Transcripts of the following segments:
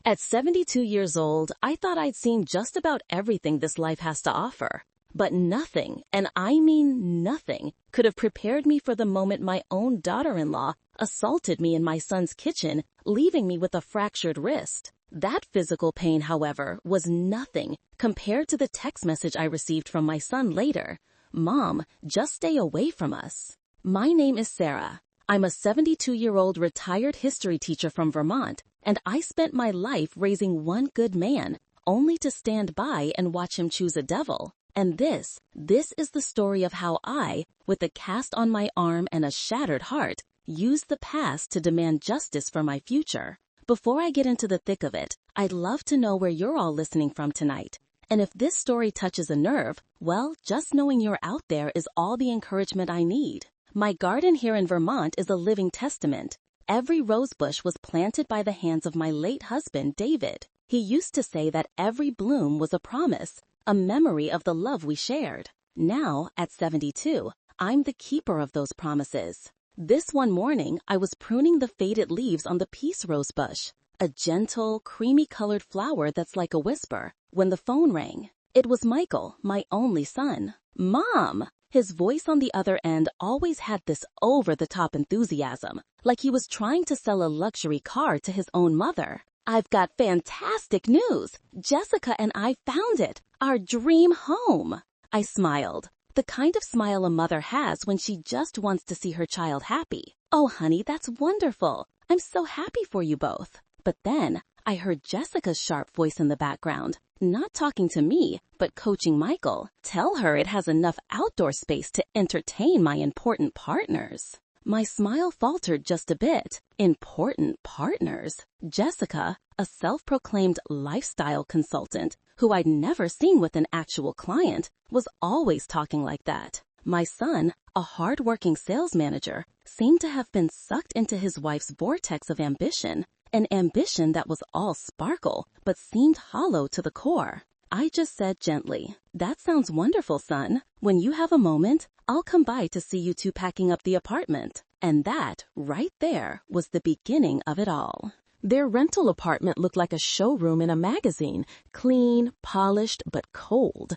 At 72 years old, I thought I'd seen just about everything this life has to offer. But nothing, and I mean nothing, could have prepared me for the moment my own daughter-in-law assaulted me in my son's kitchen, leaving me with a fractured wrist. That physical pain, however, was nothing compared to the text message I received from my son later. "Mom, just stay away from us." My name is Sarah. I'm a 72-year-old retired history teacher from Vermont, and I spent my life raising one good man, only to stand by and watch him choose a devil. And this is the story of how I, with a cast on my arm and a shattered heart, used the past to demand justice for my future. Before I get into the thick of it, I'd love to know where you're all listening from tonight. And if this story touches a nerve, well, just knowing you're out there is all the encouragement I need. My garden here in Vermont is a living testament. Every rosebush was planted by the hands of my late husband, David. He used to say that every bloom was a promise, a memory of the love we shared. Now, at 72, I'm the keeper of those promises. This one morning, I was pruning the faded leaves on the peace rosebush, a gentle, creamy-colored flower that's like a whisper, when the phone rang. It was Michael, my only son. "Mom!" His voice on the other end always had this over-the-top enthusiasm, like he was trying to sell a luxury car to his own mother. "I've got fantastic news! Jessica and I found it! Our dream home!" I smiled, the kind of smile a mother has when she just wants to see her child happy. "Oh, honey, that's wonderful! I'm so happy for you both." But then, I heard Jessica's sharp voice in the background, not talking to me, but coaching Michael. "Tell her it has enough outdoor space to entertain my important partners." My smile faltered just a bit. Important partners? Jessica, a self-proclaimed lifestyle consultant who I'd never seen with an actual client, was always talking like that. My son, a hard-working sales manager, seemed to have been sucked into his wife's vortex of ambition, an ambition that was all sparkle but seemed hollow to the core. I just said gently, "That sounds wonderful, son. When you have a moment, I'll come by to see you two packing up the apartment." And that, right there, was the beginning of it all. Their rental apartment looked like a showroom in a magazine, clean, polished, but cold.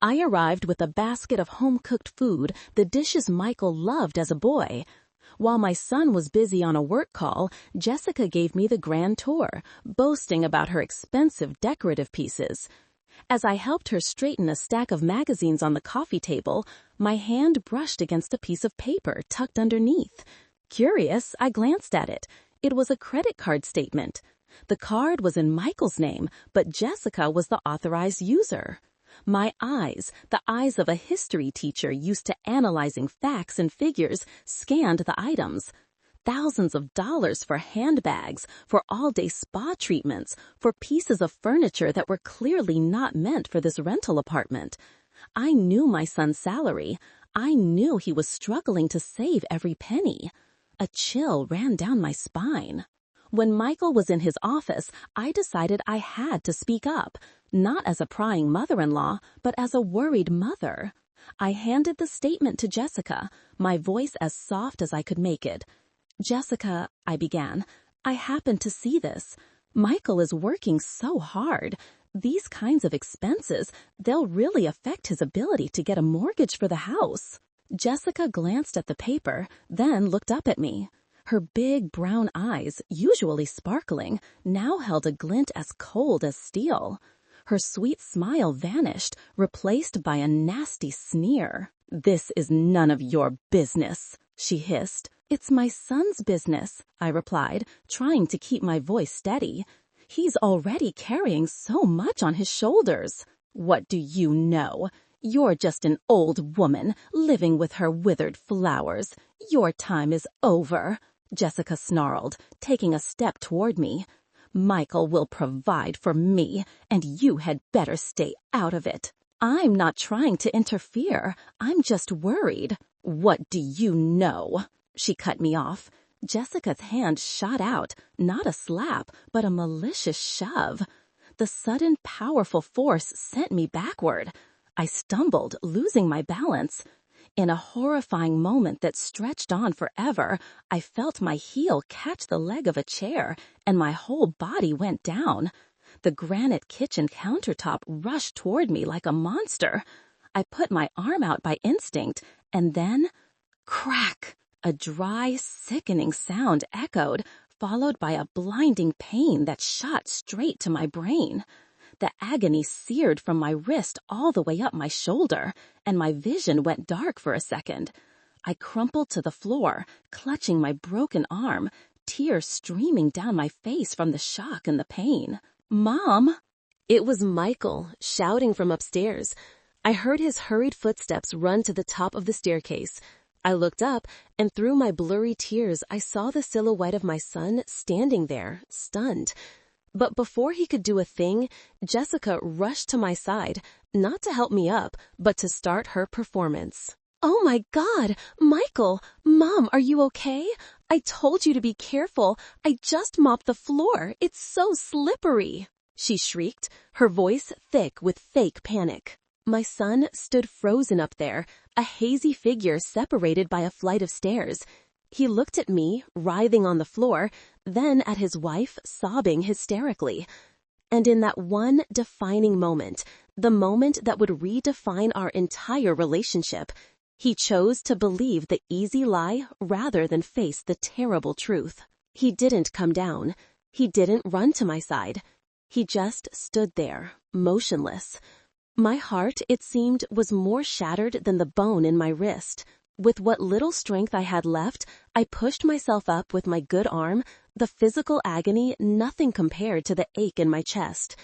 I arrived with a basket of home-cooked food, the dishes Michael loved as a boy. While my son was busy on a work call, Jessica gave me the grand tour, boasting about her expensive decorative pieces. As I helped her straighten a stack of magazines on the coffee table, my hand brushed against a piece of paper tucked underneath. Curious, I glanced at it. It was a credit card statement. The card was in Michael's name, but Jessica was the authorized user. My eyes, the eyes of a history teacher used to analyzing facts and figures, scanned the items. Thousands of dollars for handbags, for all-day spa treatments, for pieces of furniture that were clearly not meant for this rental apartment. I knew my son's salary. I knew he was struggling to save every penny. A chill ran down my spine. When Michael was in his office, I decided I had to speak up, not as a prying mother-in-law, but as a worried mother. I handed the statement to Jessica, my voice as soft as I could make it. "Jessica," I began, "I happened to see this. Michael is working so hard. These kinds of expenses, they'll really affect his ability to get a mortgage for the house." Jessica glanced at the paper, then looked up at me. Her big brown eyes, usually sparkling, now held a glint as cold as steel. Her sweet smile vanished, replaced by a nasty sneer. "This is none of your business," she hissed. "It's my son's business," I replied, trying to keep my voice steady. "He's already carrying so much on his shoulders." "What do you know? You're just an old woman living with her withered flowers. Your time is over," Jessica snarled, taking a step toward me. "Michael will provide for me, and you had better stay out of it." "I'm not trying to interfere. I'm just worried." "What do you know?" She cut me off. Jessica's hand shot out, not a slap, but a malicious shove. The sudden, powerful force sent me backward. I stumbled, losing my balance. In a horrifying moment that stretched on forever, I felt my heel catch the leg of a chair, and my whole body went down. The granite kitchen countertop rushed toward me like a monster. I put my arm out by instinct, and then, crack! A dry, sickening sound echoed, followed by a blinding pain that shot straight to my brain. The agony seared from my wrist all the way up my shoulder, and my vision went dark for a second. I crumpled to the floor, clutching my broken arm, tears streaming down my face from the shock and the pain. "Mom!" It was Michael, shouting from upstairs. I heard his hurried footsteps run to the top of the staircase. I looked up, and through my blurry tears, I saw the silhouette of my son standing there, stunned. But before he could do a thing, Jessica rushed to my side, not to help me up, but to start her performance. "Oh my God! Michael! Mom, are you okay? I told you to be careful. I just mopped the floor. It's so slippery!" she shrieked, her voice thick with fake panic. My son stood frozen up there, a hazy figure separated by a flight of stairs. He looked at me, writhing on the floor, then at his wife, sobbing hysterically. And in that one defining moment, the moment that would redefine our entire relationship, he chose to believe the easy lie rather than face the terrible truth. He didn't come down. He didn't run to my side. He just stood there, motionless. My heart, it seemed, was more shattered than the bone in my wrist. With what little strength I had left, I pushed myself up with my good arm, the physical agony nothing compared to the ache in my chest.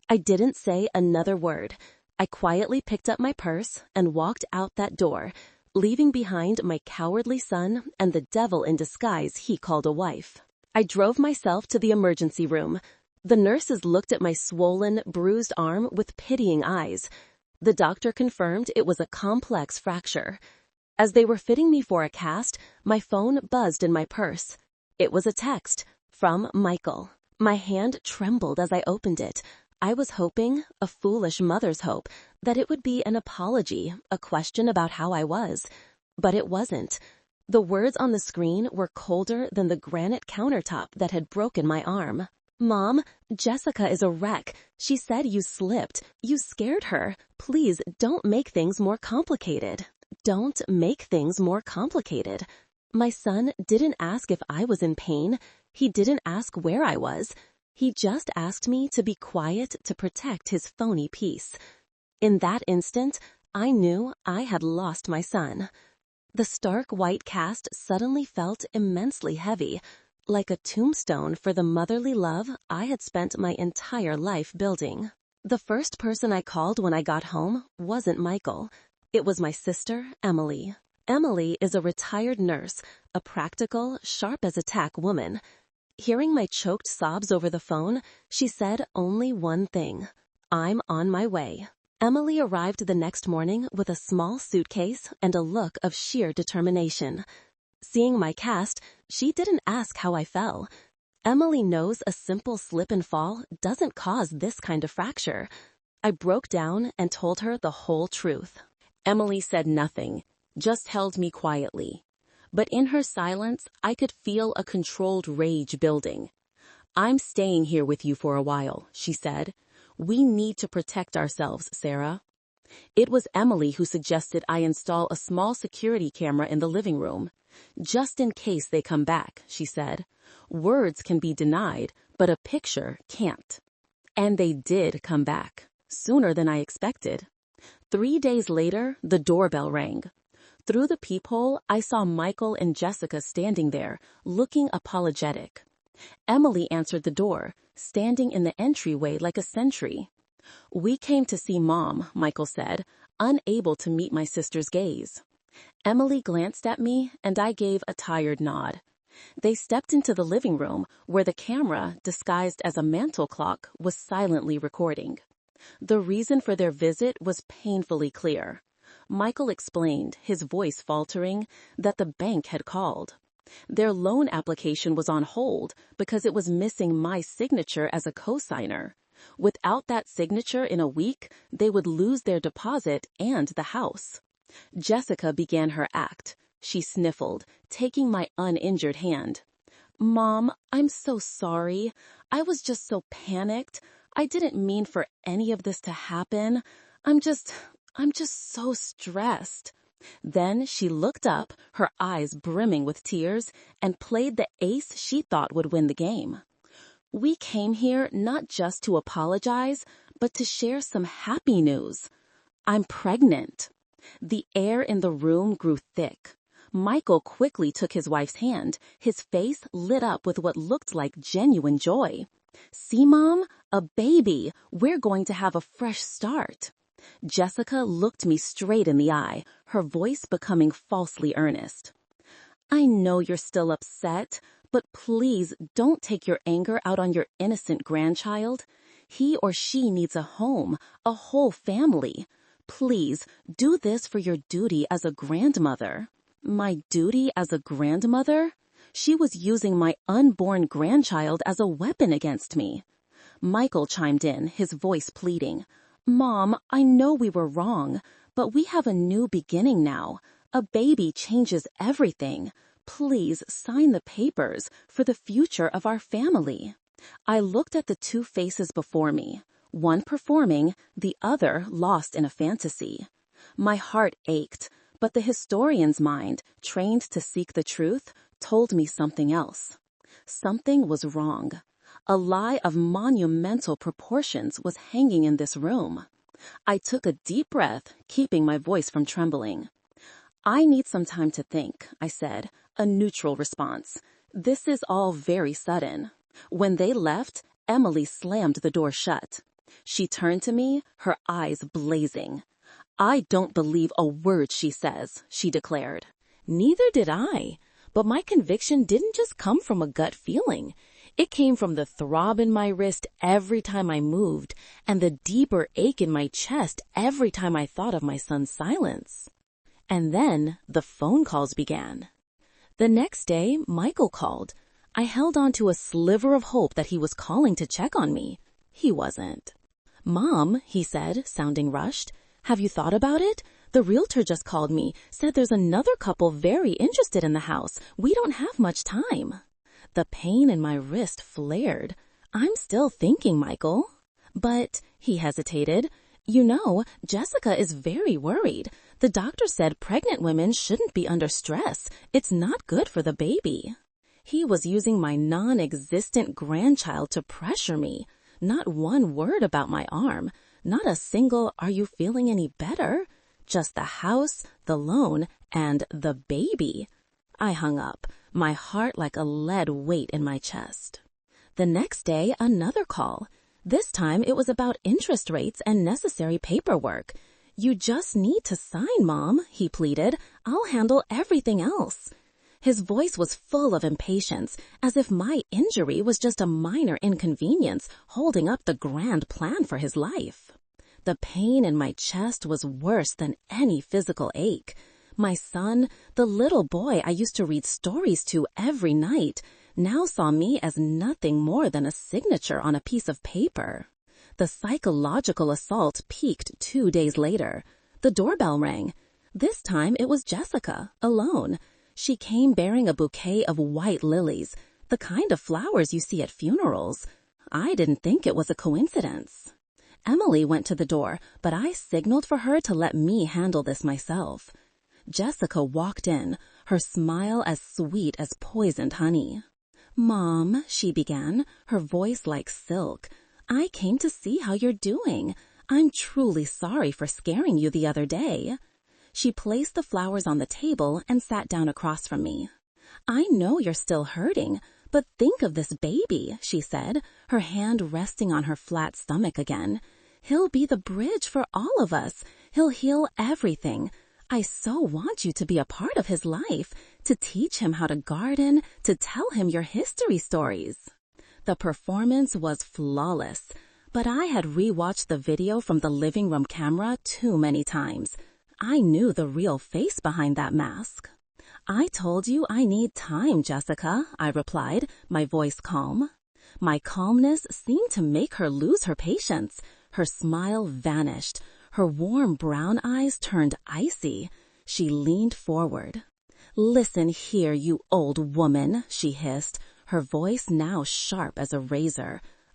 I didn't say another word. I quietly picked up my purse and walked out that door, leaving behind my cowardly son and the devil in disguise he called a wife. I drove myself to the emergency room. The nurses looked at my swollen, bruised arm with pitying eyes. The doctor confirmed it was a complex fracture. As they were fitting me for a cast, my phone buzzed in my purse. It was a text from Michael. My hand trembled as I opened it. I was hoping, a foolish mother's hope, that it would be an apology, a question about how I was. But it wasn't. The words on the screen were colder than the granite countertop that had broken my arm. "Mom, Jessica is a wreck. She said you slipped. You scared her. Please don't make things more complicated. Don't make things more complicated." My son didn't ask if I was in pain. He didn't ask where I was. He just asked me to be quiet to protect his phony peace. In that instant, I knew I had lost my son. The stark white cast suddenly felt immensely heavy, like a tombstone for the motherly love I had spent my entire life building. The first person I called when I got home wasn't Michael. It was my sister, Emily. Emily is a retired nurse, a practical, sharp-as-a-tack woman. Hearing my choked sobs over the phone, she said only one thing: "I'm on my way." Emily arrived the next morning with a small suitcase and a look of sheer determination. Seeing my cast, she didn't ask how I fell. Emily knows a simple slip and fall doesn't cause this kind of fracture. I broke down and told her the whole truth. Emily said nothing, just held me quietly. But in her silence, I could feel a controlled rage building. "I'm staying here with you for a while," she said. "We need to protect ourselves, Sarah." It was Emily who suggested I install a small security camera in the living room. "Just in case they come back," she said. "Words can be denied, but a picture can't." And they did come back, sooner than I expected. 3 days later, the doorbell rang. Through the peephole, I saw Michael and Jessica standing there, looking apologetic. Emily answered the door, standing in the entryway like a sentry. "We came to see Mom," Michael said, unable to meet my sister's gaze. Emily glanced at me, and I gave a tired nod. They stepped into the living room, where the camera, disguised as a mantel clock, was silently recording. The reason for their visit was painfully clear. Michael explained, his voice faltering, that the bank had called. Their loan application was on hold because it was missing my signature as a co-signer. Without that signature in a week, they would lose their deposit and the house. Jessica began her act. She sniffled, taking my uninjured hand. Mom, I'm so sorry. I was just so panicked. I didn't mean for any of this to happen. I'm just so stressed. Then she looked up, her eyes brimming with tears, and played the ace she thought would win the game. We came here not just to apologize, but to share some happy news. I'm pregnant. The air in the room grew thick. Michael quickly took his wife's hand, his face lit up with what looked like genuine joy. See, Mom? A baby. We're going to have a fresh start. Jessica looked me straight in the eye, her voice becoming falsely earnest. I know you're still upset, but please don't take your anger out on your innocent grandchild. He or she needs a home, a whole family. Please do this for your duty as a grandmother. My duty as a grandmother? She was using my unborn grandchild as a weapon against me. Michael chimed in, his voice pleading. Mom, I know we were wrong, but we have a new beginning now. A baby changes everything. Please sign the papers for the future of our family. I looked at the two faces before me, one performing, the other lost in a fantasy. My heart ached, but the historian's mind, trained to seek the truth, told me something else. Something was wrong. A lie of monumental proportions was hanging in this room. I took a deep breath, keeping my voice from trembling. I need some time to think, I said, a neutral response. This is all very sudden. When they left, Emily slammed the door shut. She turned to me, her eyes blazing. I don't believe a word she says, she declared. Neither did I, but my conviction didn't just come from a gut feeling. It came from the throb in my wrist every time I moved, and the deeper ache in my chest every time I thought of my son's silence. And then the phone calls began. The next day, Michael called. I held on to a sliver of hope that he was calling to check on me. He wasn't. Mom, he said, sounding rushed, have you thought about it? The realtor just called me, said there's another couple very interested in the house. We don't have much time. The pain in my wrist flared. I'm still thinking, Michael. But, he hesitated, you know, Jessica is very worried. The doctor said pregnant women shouldn't be under stress. It's not good for the baby. He was using my non-existent grandchild to pressure me. Not one word about my arm. Not a single, are you feeling any better? Just the house, the loan, and the baby. I hung up, my heart like a lead weight in my chest. The next day, another call. This time it was about interest rates and necessary paperwork. You just need to sign, Mom, he pleaded. I'll handle everything else. His voice was full of impatience, as if my injury was just a minor inconvenience holding up the grand plan for his life. The pain in my chest was worse than any physical ache. My son, the little boy I used to read stories to every night, now saw me as nothing more than a signature on a piece of paper. The psychological assault peaked 2 days later. The doorbell rang. This time it was Jessica, alone. She came bearing a bouquet of white lilies, the kind of flowers you see at funerals. I didn't think it was a coincidence. Emily went to the door, but I signaled for her to let me handle this myself. Jessica walked in, her smile as sweet as poisoned honey. Mom, she began, her voice like silk. I came to see how you're doing. I'm truly sorry for scaring you the other day. She placed the flowers on the table and sat down across from me. I know you're still hurting, but think of this baby, she said, her hand resting on her flat stomach again. He'll be the bridge for all of us. He'll heal everything. I so want you to be a part of his life, to teach him how to garden, to tell him your history stories. The performance was flawless, but I had rewatched the video from the living room camera too many times. I knew the real face behind that mask. I told you I need time, Jessica, I replied, my voice calm. My calmness seemed to make her lose her patience. Her smile vanished. Her warm brown eyes turned icy. She leaned forward. "Listen here, you old woman," she hissed, her voice now sharp as a razor.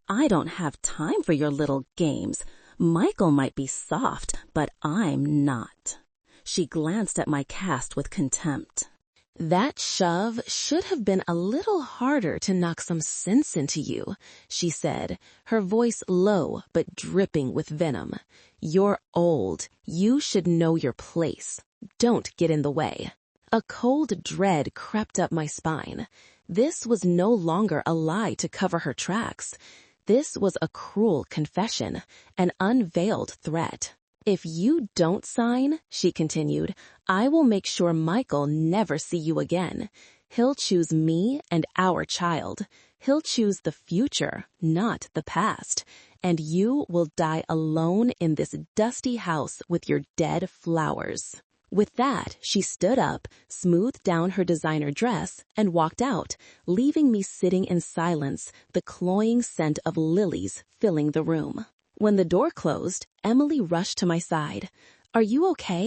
"I don't have time for your little games. Michael might be soft, but I'm not." She glanced at my cast with contempt. "That shove should have been a little harder to knock some sense into you," she said, her voice low but dripping with venom. "You're old. You should know your place. Don't get in the way." A cold dread crept up my spine. This was no longer a lie to cover her tracks. This was a cruel confession, an unveiled threat. "If you don't sign," she continued, "I will make sure Michael never see you again. He'll choose me and our child. He'll choose the future, not the past. And you will die alone in this dusty house with your dead flowers." With that, she stood up, smoothed down her designer dress, and walked out, leaving me sitting in silence, the cloying scent of lilies filling the room. When the door closed, Emily rushed to my side. "Are you okay?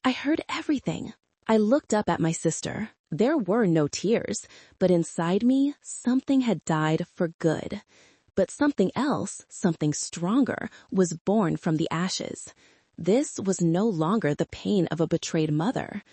I heard everything." I looked up at my sister. There were no tears, but inside me, something had died for good. But something else, something stronger, was born from the ashes. This was no longer the pain of a betrayed mother.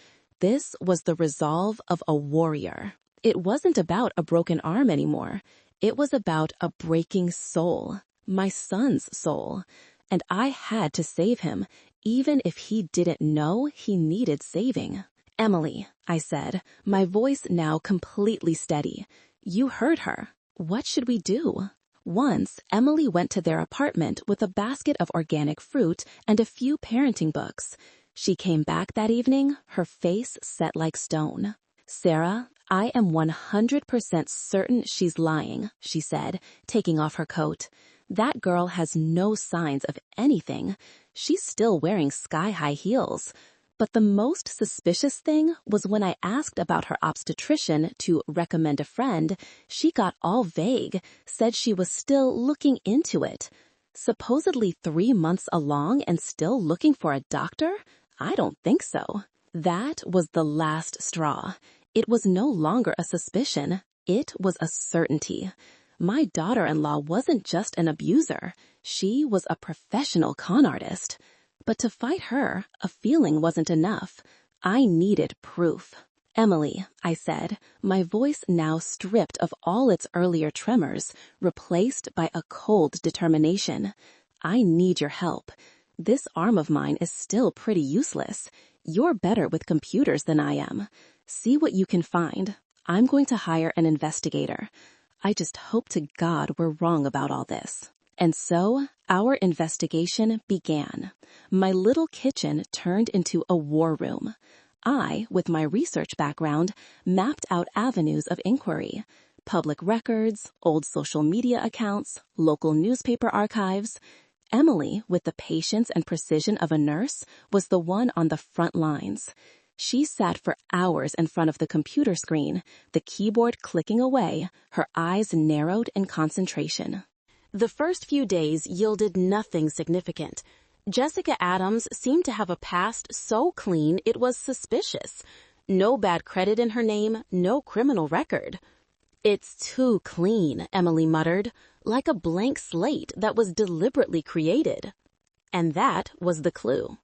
This was the resolve of a warrior. It wasn't about a broken arm anymore. It was about a breaking soul, my son's soul. And I had to save him, even if he didn't know he needed saving. "Emily," I said, my voice now completely steady. "You heard her. What should we do?" Once, Emily went to their apartment with a basket of organic fruit and a few parenting books. She came back that evening, her face set like stone. "Sarah, I am 100% certain she's lying," she said, taking off her coat. "That girl has no signs of anything. She's still wearing sky-high heels." But the most suspicious thing was when I asked about her obstetrician to recommend a friend, she got all vague, said she was still looking into it. Supposedly 3 months along and still looking for a doctor? I don't think so. That was the last straw. It was no longer a suspicion. It was a certainty. My daughter-in-law wasn't just an abuser. She was a professional con artist. But to fight her, a feeling wasn't enough. I needed proof. "Emily," I said, my voice now stripped of all its earlier tremors, replaced by a cold determination. "I need your help. This arm of mine is still pretty useless. You're better with computers than I am. See what you can find. I'm going to hire an investigator. I just hope to God we're wrong about all this." And so, our investigation began. My little kitchen turned into a war room. I, with my research background, mapped out avenues of inquiry. Public records, old social media accounts, local newspaper archives. Emily, with the patience and precision of a nurse, was the one on the front lines. She sat for hours in front of the computer screen, the keyboard clicking away, her eyes narrowed in concentration. The first few days yielded nothing significant. Jessica Adams seemed to have a past so clean it was suspicious. No bad credit in her name, no criminal record. "It's too clean," Emily muttered, "like a blank slate that was deliberately created." And that was the clue.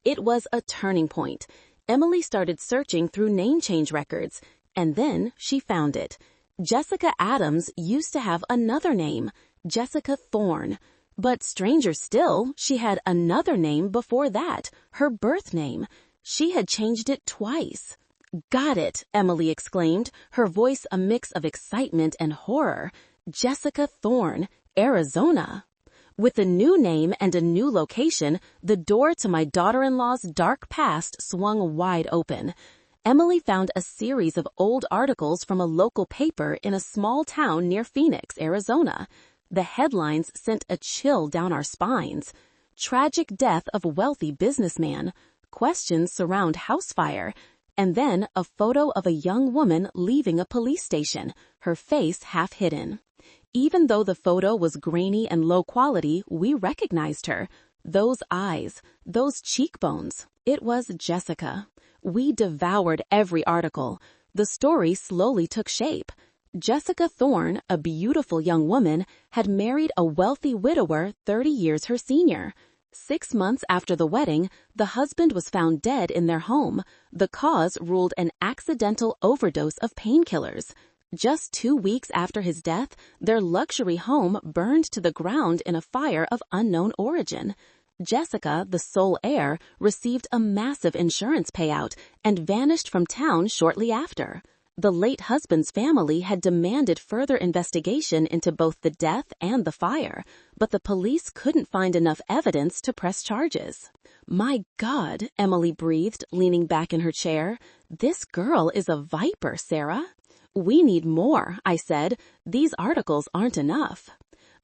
It was a turning point. Emily started searching through name change records, and then she found it. Jessica Adams used to have another name, Jessica Thorne. But stranger still, she had another name before that, her birth name. She had changed it twice. "Got it," Emily exclaimed, her voice a mix of excitement and horror. "Jessica Thorne, Arizona." With a new name and a new location, the door to my daughter-in-law's dark past swung wide open. Emily found a series of old articles from a local paper in a small town near Phoenix, Arizona. The headlines sent a chill down our spines. "Tragic death of wealthy businessman. Questions surround house fire." And then a photo of a young woman leaving a police station, her face half hidden. Even though the photo was grainy and low quality, we recognized her. Those eyes, those cheekbones. It was Jessica. We devoured every article. The story slowly took shape. Jessica Thorne, a beautiful young woman, had married a wealthy widower 30 years her senior. 6 months after the wedding, the husband was found dead in their home. The cause ruled an accidental overdose of painkillers. Just 2 weeks after his death, their luxury home burned to the ground in a fire of unknown origin. Jessica, the sole heir, received a massive insurance payout and vanished from town shortly after. The late husband's family had demanded further investigation into both the death and the fire, but the police couldn't find enough evidence to press charges. "My God," Emily breathed, leaning back in her chair. "This girl is a viper, Sarah." "We need more," I said. "These articles aren't enough."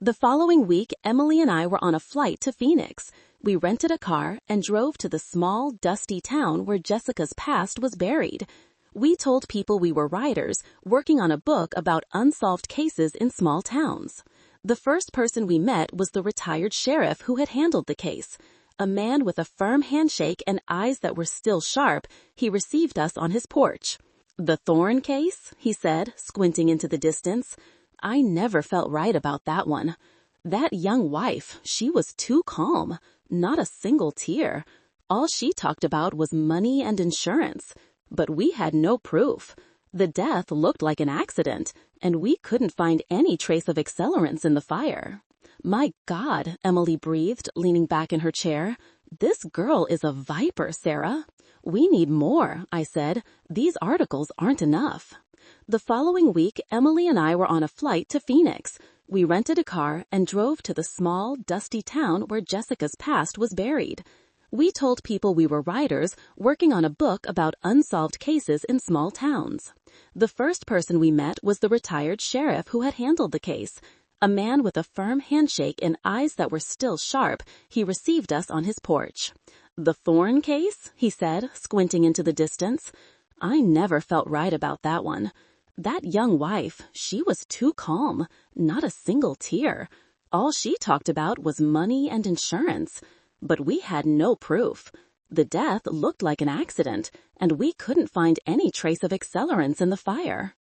The following week, Emily and I were on a flight to Phoenix. We rented a car and drove to the small, dusty town where Jessica's past was buried. We told people we were writers working on a book about unsolved cases in small towns. The first person we met was the retired sheriff who had handled the case. A man with a firm handshake and eyes that were still sharp, he received us on his porch. "The Thorne case?" he said, squinting into the distance. "I never felt right about that one. That young wife, she was too calm. Not a single tear. All she talked about was money and insurance. But we had no proof. The death looked like an accident, and we couldn't find any trace of accelerants in the fire." "My God," Emily breathed, leaning back in her chair. "This girl is a viper, Sarah." "We need more," I said. "These articles aren't enough." The following week, Emily and I were on a flight to Phoenix. We rented a car and drove to the small, dusty town where Jessica's past was buried. We told people we were writers working on a book about unsolved cases in small towns. The first person we met was the retired sheriff who had handled the case. A man with a firm handshake and eyes that were still sharp, he received us on his porch. "The Thorne case?" he said, squinting into the distance. "I never felt right about that one. That young wife, she was too calm. Not a single tear. All she talked about was money and insurance. But we had no proof. The death looked like an accident, and we couldn't find any trace of accelerants in the fire."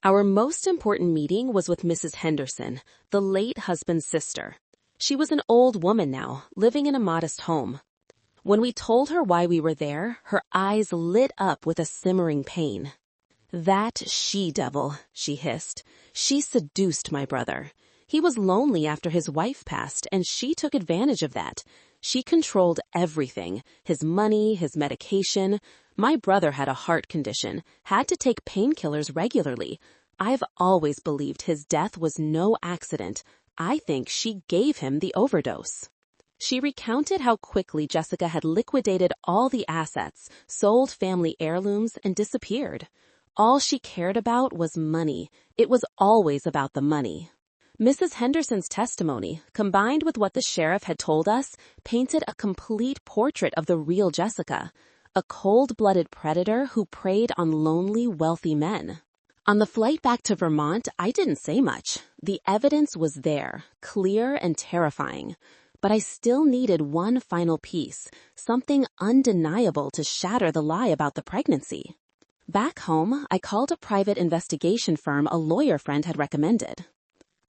Our most important meeting was with Mrs. Henderson, the late husband's sister. She was an old woman now, living in a modest home. When we told her why we were there, her eyes lit up with a simmering pain. "That she-devil," she hissed. "She seduced my brother. He was lonely after his wife passed, and she took advantage of that. She controlled everything, his money, his medication. My brother had a heart condition, had to take painkillers regularly. I've always believed his death was no accident. I think she gave him the overdose." She recounted how quickly Jessica had liquidated all the assets, sold family heirlooms, and disappeared. All she cared about was money. It was always about the money. Mrs. Henderson's testimony, combined with what the sheriff had told us, painted a complete portrait of the real Jessica, a cold-blooded predator who preyed on lonely, wealthy men. On the flight back to Vermont, I didn't say much. The evidence was there, clear and terrifying. But I still needed one final piece, something undeniable to shatter the lie about the pregnancy. Back home, I called a private investigation firm a lawyer friend had recommended.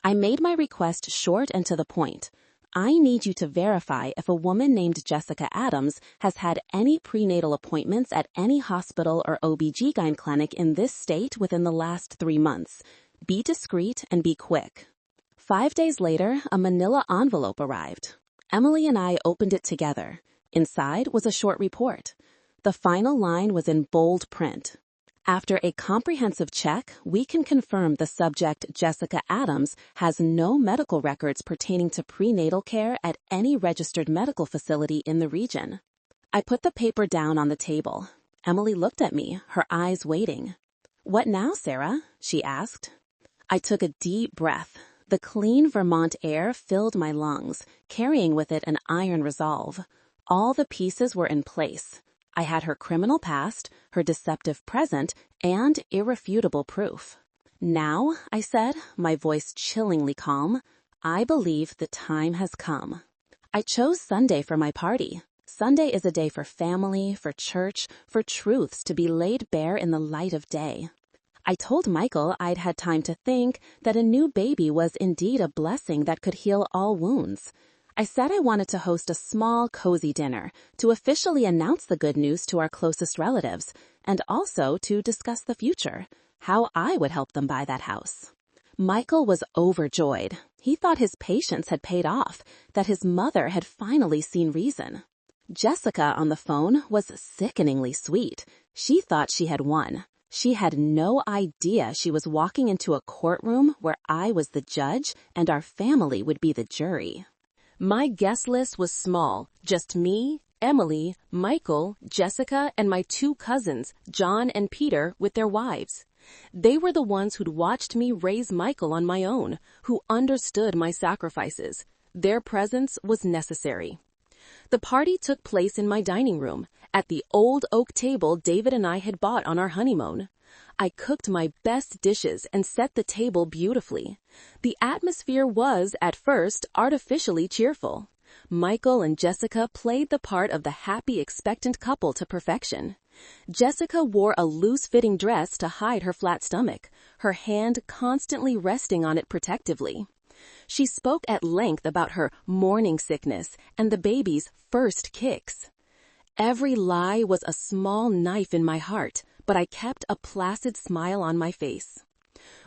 I made my request short and to the point. I need you to verify if a woman named Jessica Adams has had any prenatal appointments at any hospital or OB/GYN clinic in this state within the last 3 months. Be discreet and be quick. 5 days later, a manila envelope arrived. Emily and I opened it together. Inside was a short report. The final line was in bold print. After a comprehensive check, we can confirm the subject, Jessica Adams, has no medical records pertaining to prenatal care at any registered medical facility in the region. I put the paper down on the table. Emily looked at me, her eyes waiting. "What now, Sarah?" she asked. I took a deep breath. The clean Vermont air filled my lungs, carrying with it an iron resolve. All the pieces were in place. I had her criminal past, her deceptive present, and irrefutable proof. "Now," I said, my voice chillingly calm, "I believe the time has come." I chose Sunday for my party. Sunday is a day for family, for church, for truths to be laid bare in the light of day. I told Michael I'd had time to think that a new baby was indeed a blessing that could heal all wounds. I said I wanted to host a small, cozy dinner to officially announce the good news to our closest relatives, and also to discuss the future, how I would help them buy that house. Michael was overjoyed. He thought his patience had paid off, that his mother had finally seen reason. Jessica on the phone was sickeningly sweet. She thought she had won. She had no idea she was walking into a courtroom where I was the judge and our family would be the jury. My guest list was small, just me, Emily, Michael, Jessica, and my 2 cousins, John and Peter, with their wives. They were the ones who'd watched me raise Michael on my own, who understood my sacrifices. Their presence was necessary. The party took place in my dining room, at the old oak table David and I had bought on our honeymoon. I cooked my best dishes and set the table beautifully. The atmosphere was, at first, artificially cheerful. Michael and Jessica played the part of the happy, expectant couple to perfection. Jessica wore a loose-fitting dress to hide her flat stomach, her hand constantly resting on it protectively. She spoke at length about her morning sickness and the baby's first kicks. Every lie was a small knife in my heart, but I kept a placid smile on my face.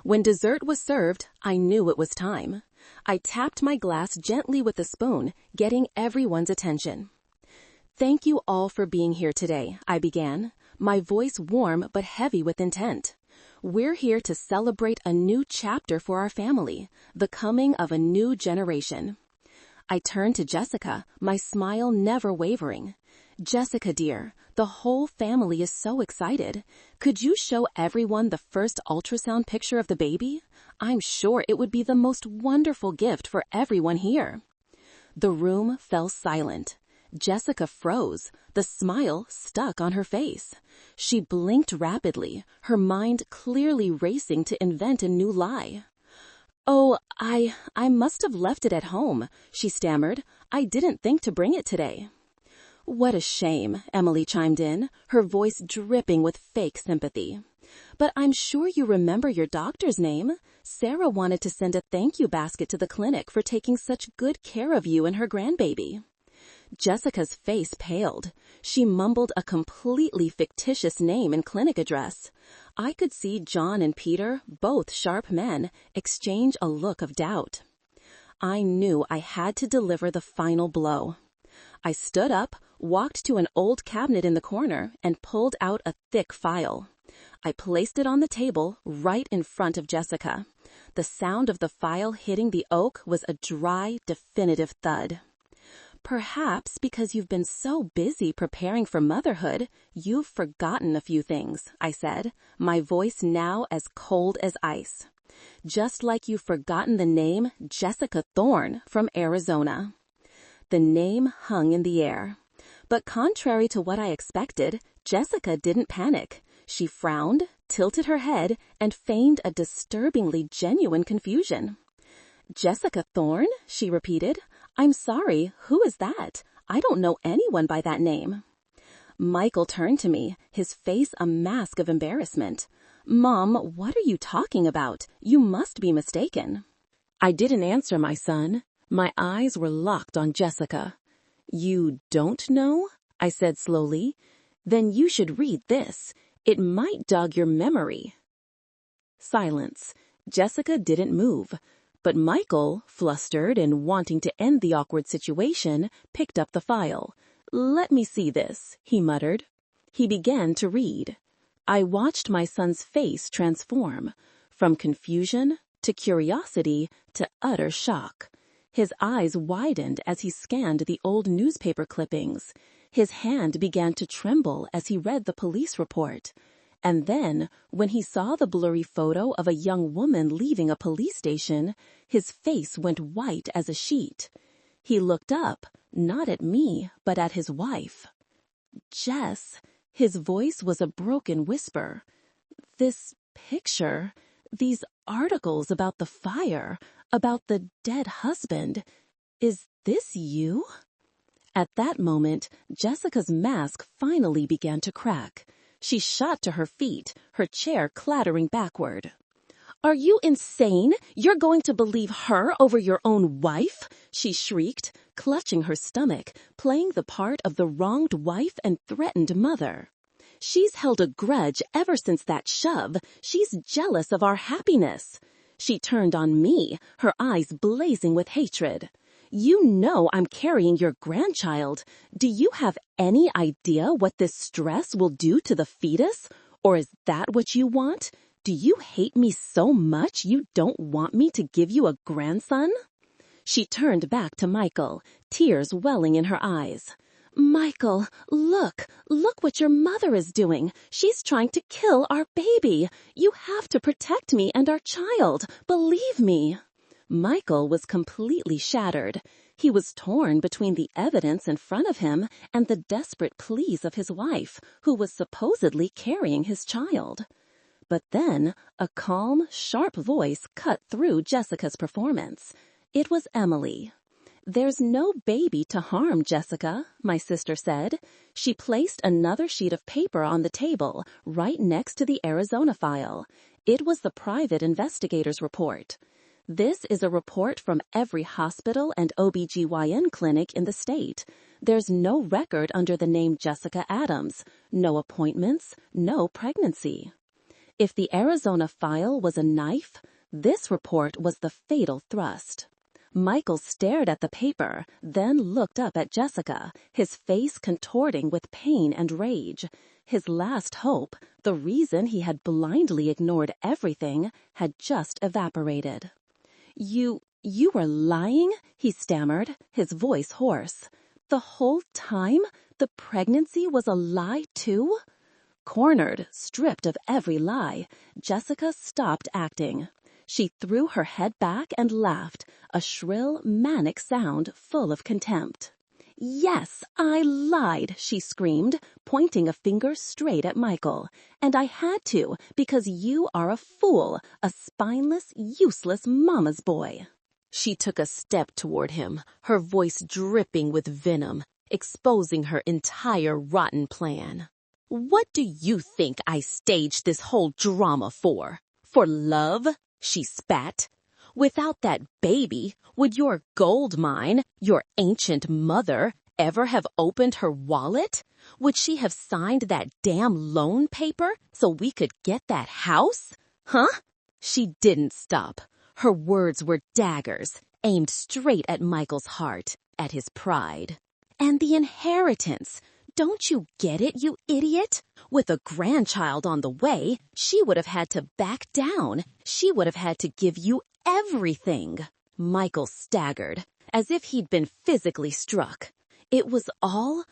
When dessert was served, I knew it was time. I tapped my glass gently with a spoon, getting everyone's attention. "Thank you all for being here today," I began, my voice warm but heavy with intent. "We're here to celebrate a new chapter for our family, the coming of a new generation." I turned to Jessica, my smile never wavering. "Jessica, dear, the whole family is so excited. Could you show everyone the first ultrasound picture of the baby? I'm sure it would be the most wonderful gift for everyone here." The room fell silent. Jessica froze. The smile stuck on her face. She blinked rapidly, her mind clearly racing to invent a new lie. "Oh, I must have left it at home," she stammered. "I didn't think to bring it today." "What a shame," Emily chimed in, her voice dripping with fake sympathy. "But I'm sure you remember your doctor's name. Sarah wanted to send a thank you basket to the clinic for taking such good care of you and her grandbaby." Jessica's face paled. She mumbled a completely fictitious name and clinic address. I could see John and Peter, both sharp men, exchange a look of doubt. I knew I had to deliver the final blow. I stood up, walked to an old cabinet in the corner, and pulled out a thick file. I placed it on the table right in front of Jessica. The sound of the file hitting the oak was a dry, definitive thud. "Perhaps because you've been so busy preparing for motherhood, you've forgotten a few things," I said, my voice now as cold as ice. "Just like you've forgotten the name Jessica Thorne from Arizona." The name hung in the air. But contrary to what I expected, Jessica didn't panic. She frowned, tilted her head, and feigned a disturbingly genuine confusion. "Jessica Thorne?" she repeated. "I'm sorry, who is that? I don't know anyone by that name." Michael turned to me, his face a mask of embarrassment. "Mom, what are you talking about? You must be mistaken." I didn't answer my son. My eyes were locked on Jessica. "You don't know?" I said slowly. "Then you should read this. It might jog your memory." Silence. Jessica didn't move. But Michael, flustered and wanting to end the awkward situation, picked up the file. "Let me see this," he muttered. He began to read. I watched my son's face transform, from confusion to curiosity to utter shock. His eyes widened as he scanned the old newspaper clippings. His hand began to tremble as he read the police report. And then, when he saw the blurry photo of a young woman leaving a police station, his face went white as a sheet. He looked up, not at me, but at his wife. "Jess," his voice was a broken whisper. "This picture, these articles about the fire, about the dead husband, is this you?" At that moment, Jessica's mask finally began to crack. She shot to her feet, her chair clattering backward. "Are you insane? You're going to believe her over your own wife?" she shrieked, clutching her stomach, playing the part of the wronged wife and threatened mother. "She's held a grudge ever since that shove. She's jealous of our happiness." She turned on me, her eyes blazing with hatred. "You know I'm carrying your grandchild. Do you have any idea what this stress will do to the fetus? Or is that what you want? Do you hate me so much you don't want me to give you a grandson?" She turned back to Michael, tears welling in her eyes. "Michael, look what your mother is doing. She's trying to kill our baby. You have to protect me and our child. Believe me." Michael was completely shattered. He was torn between the evidence in front of him and the desperate pleas of his wife, who was supposedly carrying his child. But then, a calm, sharp voice cut through Jessica's performance. It was Emily. "There's no baby to harm, Jessica," my sister said. She placed another sheet of paper on the table, right next to the Arizona file. It was the private investigator's report. "This is a report from every hospital and OBGYN clinic in the state. There's no record under the name Jessica Adams, no appointments, no pregnancy." If the Arizona file was a knife, this report was the fatal thrust. Michael stared at the paper, then looked up at Jessica, his face contorting with pain and rage. His last hope, the reason he had blindly ignored everything, had just evaporated. You were lying?" he stammered, his voice hoarse. "The whole time? The pregnancy was a lie, too?" Cornered, stripped of every lie, Jessica stopped acting. She threw her head back and laughed, a shrill, manic sound full of contempt. "Yes, I lied," she screamed, pointing a finger straight at Michael. "And I had to, because you are a fool, a spineless, useless mama's boy." She took a step toward him, her voice dripping with venom, exposing her entire rotten plan. "What do you think I staged this whole drama for? For love?" she spat. "Without that baby, would your gold mine, your ancient mother, ever have opened her wallet? Would she have signed that damn loan paper so we could get that house? Huh?" She didn't stop. Her words were daggers, aimed straight at Michael's heart, at his pride. "And the inheritance. Don't you get it, you idiot? With a grandchild on the way, she would have had to back down. She would have had to give you everything." Michael staggered, as if he'd been physically struck. "It was all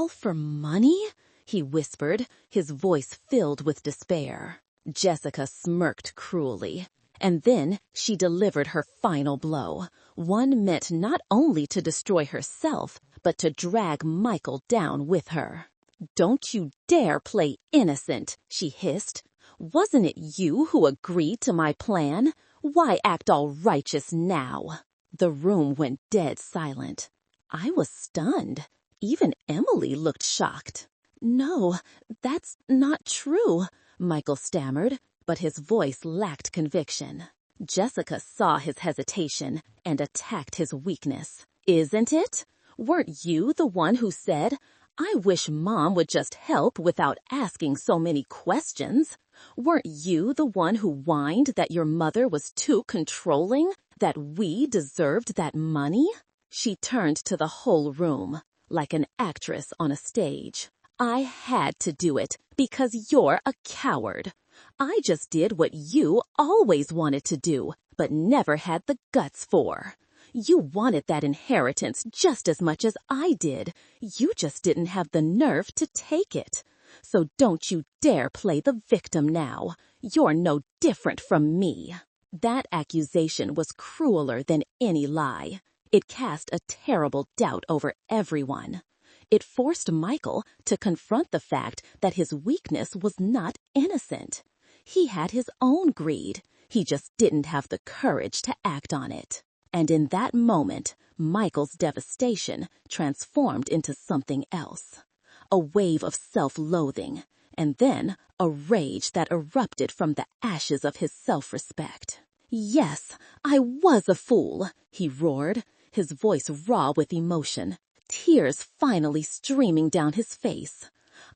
for money?" he whispered, his voice filled with despair. Jessica smirked cruelly. And then she delivered her final blow, one meant not only to destroy herself, but to drag Michael down with her. "Don't you dare play innocent," she hissed. "Wasn't it you who agreed to my plan? Why act all righteous now?" The room went dead silent. I was stunned. Even Emily looked shocked. "No, that's not true," Michael stammered, but his voice lacked conviction. Jessica saw his hesitation and attacked his weakness. "Isn't it? Weren't you the one who said, 'I wish Mom would just help without asking so many questions'? Weren't you the one who whined that your mother was too controlling, that we deserved that money?" She turned to the whole room, like an actress on a stage. "I had to do it because you're a coward. I just did what you always wanted to do, but never had the guts for. You wanted that inheritance just as much as I did. You just didn't have the nerve to take it. So don't you dare play the victim now. You're no different from me." That accusation was crueler than any lie. It cast a terrible doubt over everyone. It forced Michael to confront the fact that his weakness was not innocent. He had his own greed. He just didn't have the courage to act on it. And in that moment, Michael's devastation transformed into something else. A wave of self-loathing, and then a rage that erupted from the ashes of his self-respect. "Yes, I was a fool," he roared, his voice raw with emotion, tears finally streaming down his face.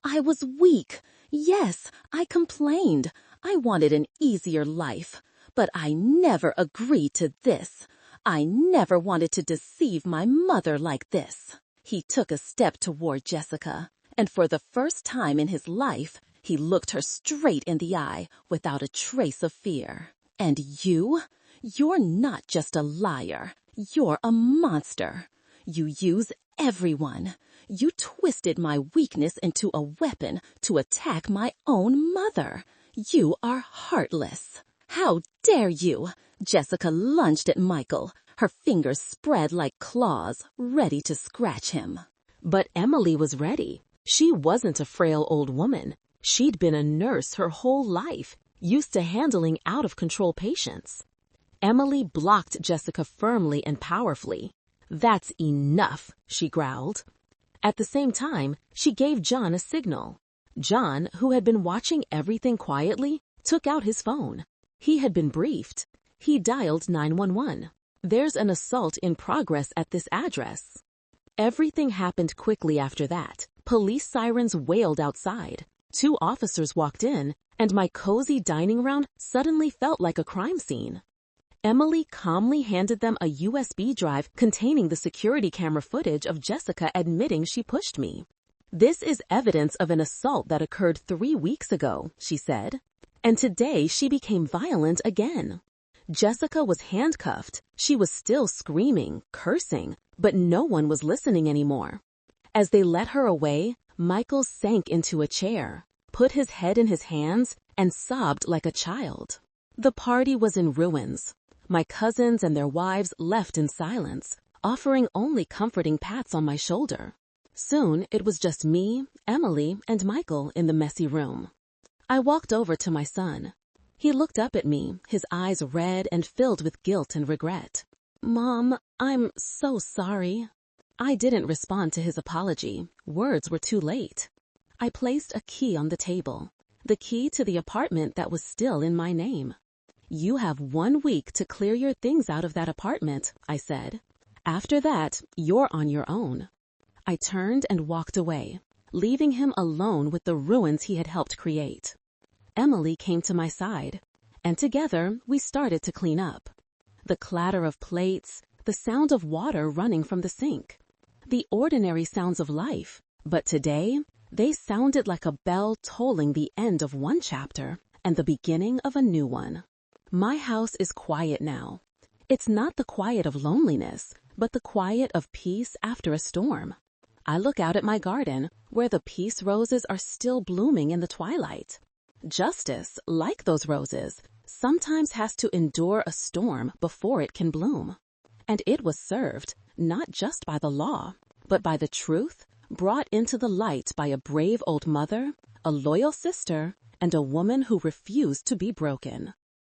"I was weak. Yes, I complained. I wanted an easier life. But I never agreed to this. I never wanted to deceive my mother like this." He took a step toward Jessica, and for the first time in his life, he looked her straight in the eye without a trace of fear. "And you? You're not just a liar. You're a monster. You use everyone. You twisted my weakness into a weapon to attack my own mother. You are heartless. How dare you?" Jessica lunged at Michael, her fingers spread like claws, ready to scratch him. But Emily was ready. She wasn't a frail old woman. She'd been a nurse her whole life, used to handling out-of-control patients. Emily blocked Jessica firmly and powerfully. "That's enough," she growled. At the same time, she gave John a signal. John, who had been watching everything quietly, took out his phone. He had been briefed. He dialed 911. "There's an assault in progress at this address." Everything happened quickly after that. Police sirens wailed outside. 2 officers walked in, and my cozy dining room suddenly felt like a crime scene. Emily calmly handed them a USB drive containing the security camera footage of Jessica admitting she pushed me. "This is evidence of an assault that occurred 3 weeks ago," she said. "And today she became violent again." Jessica was handcuffed. She was still screaming, cursing, but no one was listening anymore. As they led her away, Michael sank into a chair, put his head in his hands, and sobbed like a child. The party was in ruins. My cousins and their wives left in silence, offering only comforting pats on my shoulder. Soon, it was just me, Emily, and Michael in the messy room. I walked over to my son. He looked up at me, his eyes red and filled with guilt and regret. "Mom, I'm so sorry." I didn't respond to his apology. Words were too late. I placed a key on the table, the key to the apartment that was still in my name. "You have 1 week to clear your things out of that apartment," I said. "After that, you're on your own." I turned and walked away, leaving him alone with the ruins he had helped create. Emily came to my side, and together we started to clean up. The clatter of plates, the sound of water running from the sink, the ordinary sounds of life, but today they sounded like a bell tolling the end of one chapter and the beginning of a new one. My house is quiet now. It's not the quiet of loneliness, but the quiet of peace after a storm. I look out at my garden, where the peace roses are still blooming in the twilight. Justice, like those roses, sometimes has to endure a storm before it can bloom. And it was served, not just by the law, but by the truth brought into the light by a brave old mother, a loyal sister, and a woman who refused to be broken.